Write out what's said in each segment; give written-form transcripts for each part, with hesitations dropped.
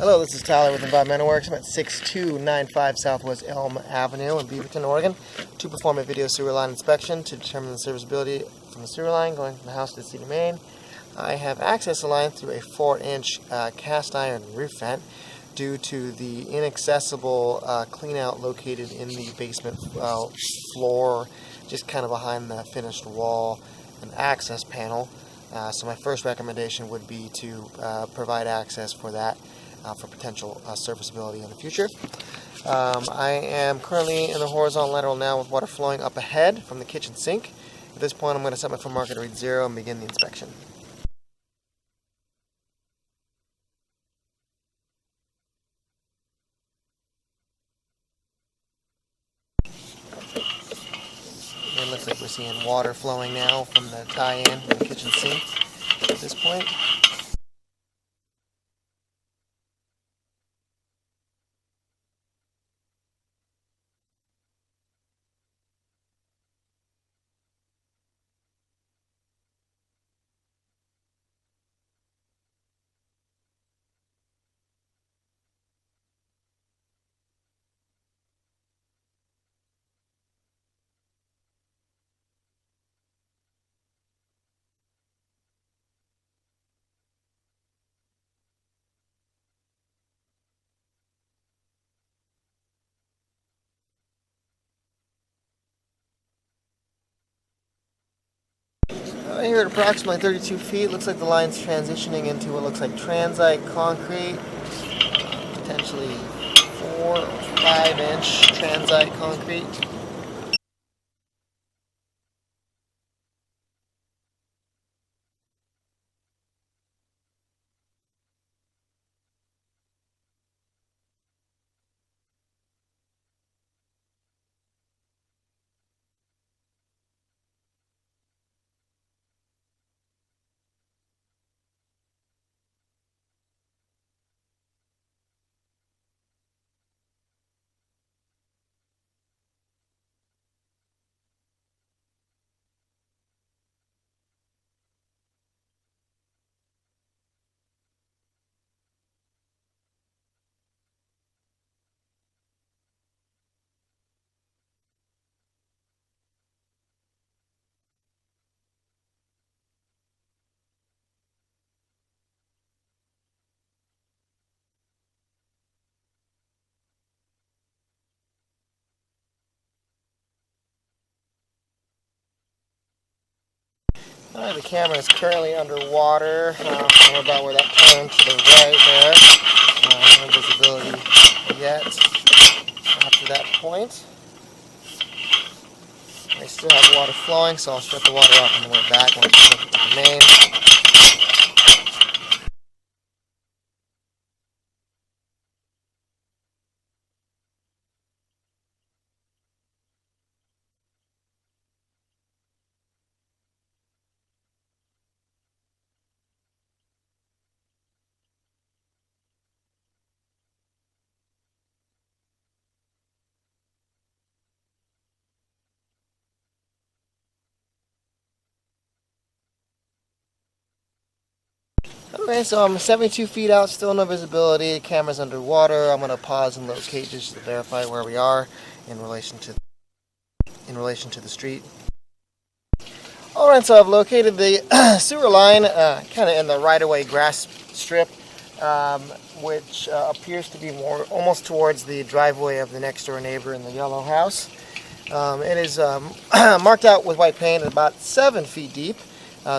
Hello, this is Tyler with Environmental Works. I'm at 6295 Southwest Elm Avenue in Beaverton, Oregon, to perform a video sewer line inspection to determine the serviceability from the sewer line going from the house to the city main. I have accessed the line through a 4-inch cast iron roof vent due to the inaccessible cleanout located in the basement floor, just kind of behind the finished wall and access panel. So my first recommendation would be to provide access for that for potential serviceability in the future. I am currently in the horizontal lateral now with water flowing up ahead from the kitchen sink. At this point I'm going to set my fill marker to read 0 and begin the inspection. It looks like we're seeing water flowing now from the tie-in from the kitchen sink at this point. Here at approximately 32 feet, looks like the line's transitioning into what looks like transite concrete, potentially 4 or 5-inch transite concrete. The camera is currently underwater. I'm about where that turned to the right there. No visibility yet after that point. I still have water flowing, so I'll shut the water off on the way back once we take it to the main. Okay, so I'm 72 feet out, still no visibility. Camera's underwater. I'm going to pause and locate just to verify where we are in relation to the street. Alright, so I've located the sewer line kind of in the right-of-way grass strip, which appears to be more almost towards the driveway of the next door neighbor in the yellow house. It is marked out with white paint at about 7 feet deep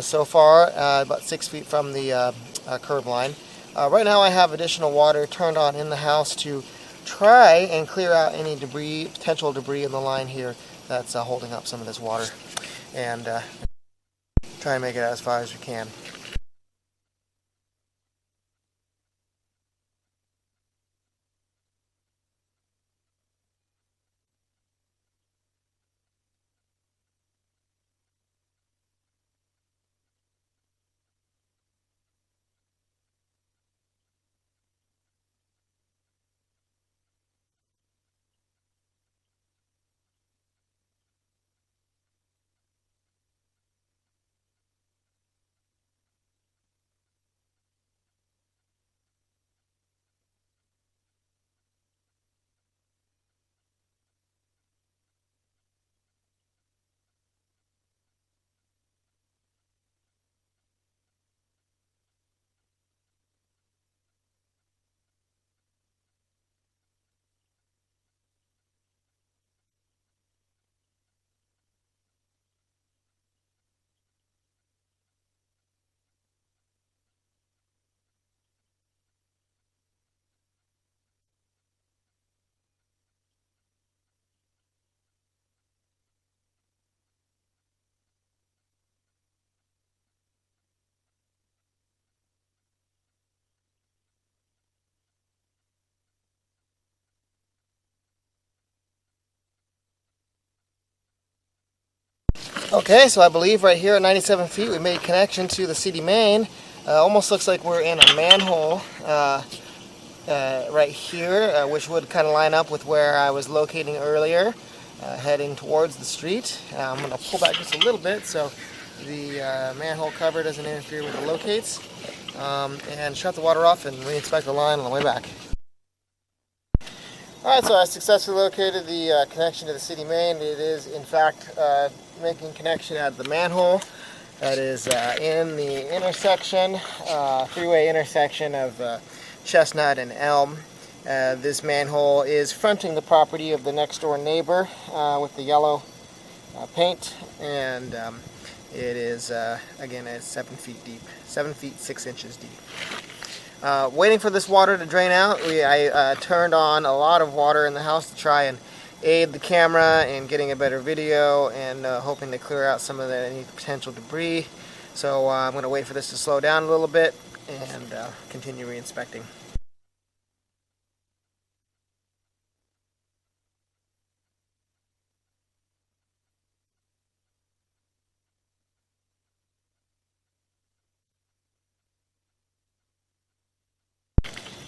so far, about 6 feet from the curb line. Right now I have additional water turned on in the house to try and clear out any debris, potential debris in the line here that's holding up some of this water, and try and make it as far as we can. Okay, so I believe right here at 97 feet we made connection to the city main. Almost looks like we're in a manhole right here, which would kind of line up with where I was locating earlier, heading towards the street. I'm going to pull back just a little bit so the manhole cover doesn't interfere with the locates, and shut the water off and re-inspect the line on the way back. Alright, so I successfully located the connection to the city main. It is in fact making connection at the manhole that is in the intersection, freeway intersection of Chestnut and Elm. This manhole is fronting the property of the next door neighbor with the yellow paint, and it is again at 7 feet deep, 7 feet 6 inches deep. Waiting for this water to drain out, I turned on a lot of water in the house to try and aid the camera in getting a better video, and hoping to clear out some of any potential debris. So I'm going to wait for this to slow down a little bit and continue re-inspecting.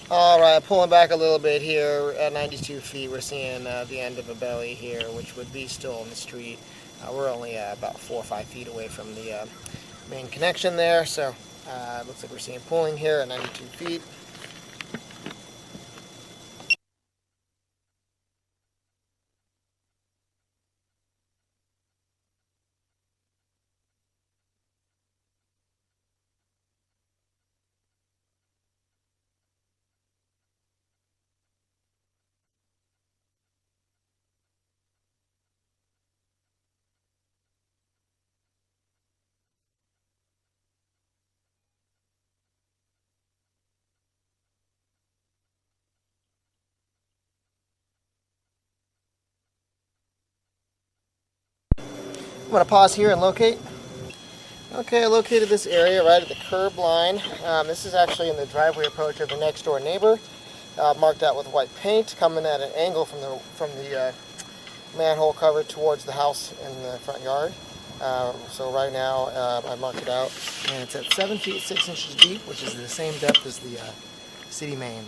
Alright, pulling back a little bit here at 92 feet, we're seeing the end of a belly here, which would be still in the street. We're only about 4 or 5 feet away from the main connection there, so it looks like we're seeing pulling here at 92 feet. I'm going to pause here and locate. Okay, I located this area right at the curb line. This is actually in the driveway approach of the next door neighbor, marked out with white paint, coming at an angle from the manhole cover towards the house in the front yard. So right now I marked it out, and it's at 7 feet 6 inches deep, which is the same depth as the city main.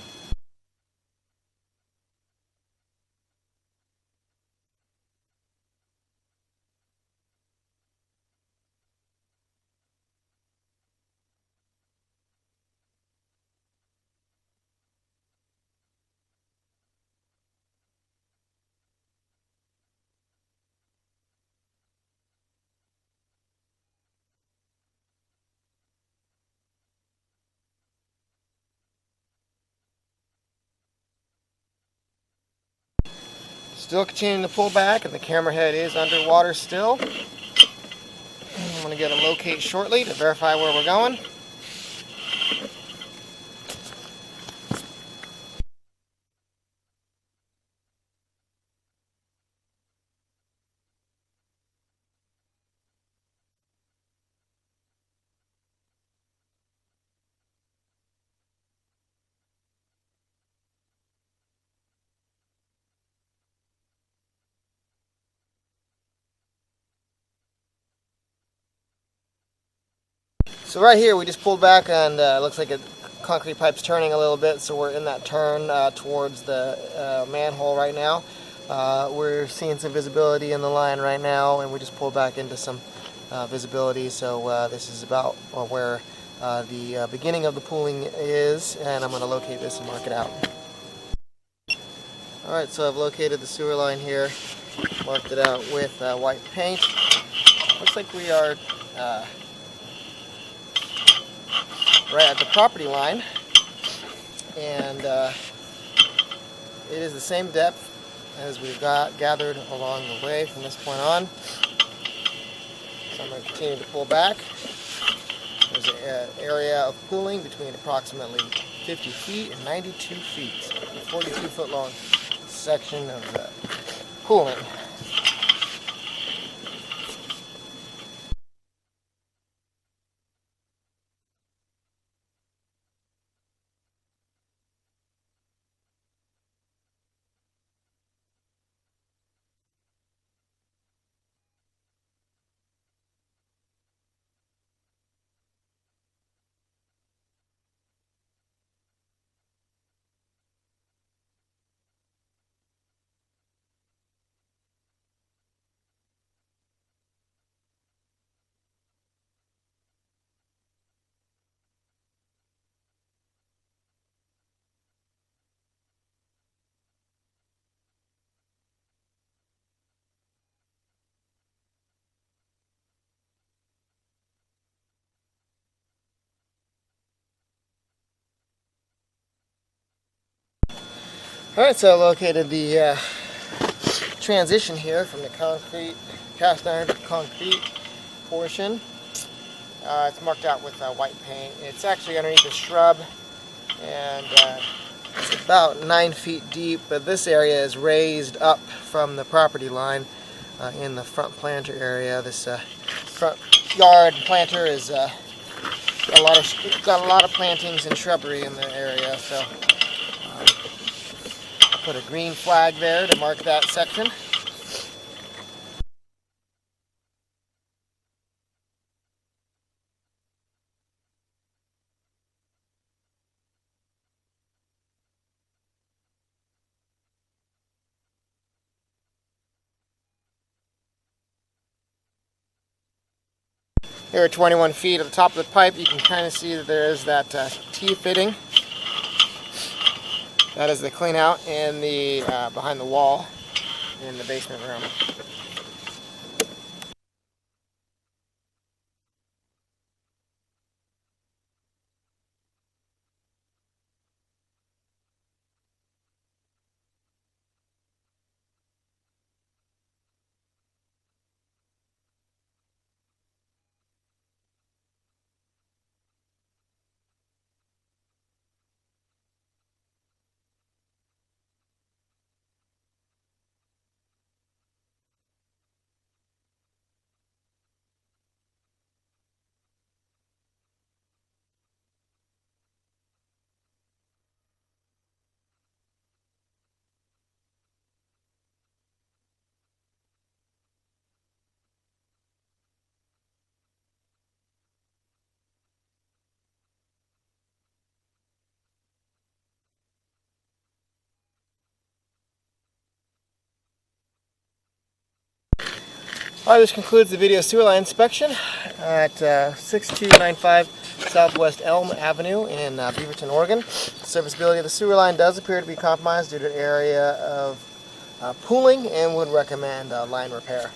Still continuing to pull back, and the camera head is underwater still. I'm going to get a locate shortly to verify where we're going. So right here we just pulled back, and it looks like the concrete pipe's turning a little bit, so we're in that turn towards the manhole right now. We're seeing some visibility in the line right now, and we just pulled back into some visibility, so this is about where the beginning of the pooling is, and I'm going to locate this and mark it out. Alright, so I've located the sewer line here, marked it out with white paint. Looks like we are right at the property line, and it is the same depth as we've gathered along the way from this point on. So I'm going to continue to pull back. There's an area of pooling between approximately 50 feet and 92 feet, a 42-foot long section of the pooling. Alright, so I located the transition here from the concrete, cast iron to concrete portion. It's marked out with white paint. It's actually underneath a shrub, and it's about 9 feet deep, but this area is raised up from the property line in the front planter area. This front yard planter is got a lot of plantings and shrubbery in the area, so I put a green flag there to mark that section. Here at 21 feet at the top of the pipe, you can kind of see that there is that T-fitting. That is the clean out in the behind the wall in the basement room. Alright, this concludes the video sewer line inspection at 6295 Southwest Elm Avenue in Beaverton, Oregon. The serviceability of the sewer line does appear to be compromised due to an area of pooling, and would recommend line repair.